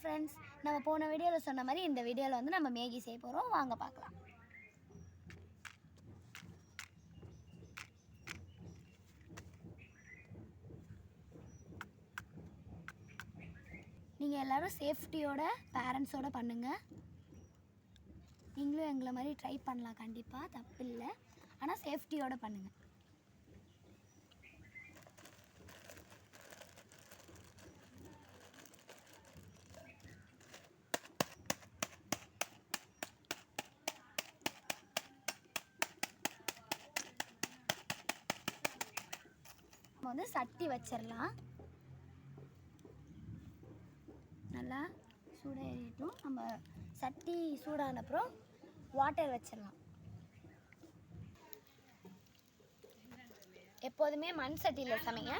Friends, நம்ம போன வீடியோவில் சொன்ன மாதிரி இந்த வீடியோவில் வந்து நம்ம மேகி செய்ய போகிறோம். வாங்க பார்க்கலாம். நீங்கள் எல்லோரும் சேஃப்டியோட பேரண்ட்ஸோடு பண்ணுங்கள். நீங்களும் எங்களை மாதிரி ட்ரை பண்ணலாம், கண்டிப்பாக தப்பு இல்லை. ஆனால் சேஃப்டியோடு பண்ணுங்கள். நம்ம வந்து சட்டி வச்சிடலாம். நல்லா சூடாகிட்டும். நம்ம சட்டி சூடான அப்புறம் வாட்டர் வச்சிடலாம். எப்போதுமே மண் சட்டியில் சமைங்க.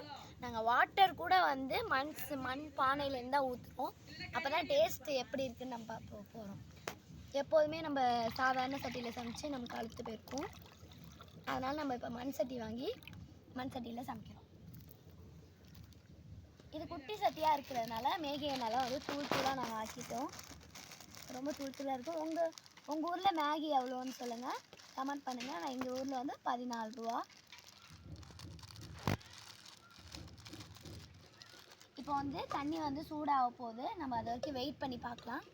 நாங்கள் வாட்டர் கூட வந்து மண் பானையிலேருந்து தான் ஊற்றுவோம். அப்போ தான் டேஸ்ட்டு எப்படி இருக்குதுன்னு நம்ம பார்க்க போகிறோம். எப்போதுமே நம்ம சாதாரண சட்டியில் சமைச்சு நமக்கு அழுத்து போயிருக்கும். அதனால் நம்ம இப்போ மண் சட்டி வாங்கி மண் சட்டியில் சமைக்கிறோம். இது குட்டி சட்டியாக இருக்கிறதுனால மேகியனால வந்து தூளாக நாங்கள் ஆக்கிட்டோம். ரொம்ப தூளாக இருக்கும். உங்கள் ஊரில் மேகி எவ்வளோன்னு சொல்லுங்கள், கமெண்ட் பண்ணுங்கள். நான் எங்கள் ஊரில் வந்து 14 ரூபா. இப்போ வந்து தண்ணி வந்து சூடாக போகுது. நம்ம அது வரைக்கும் வெயிட் பண்ணி பார்க்கலாம்.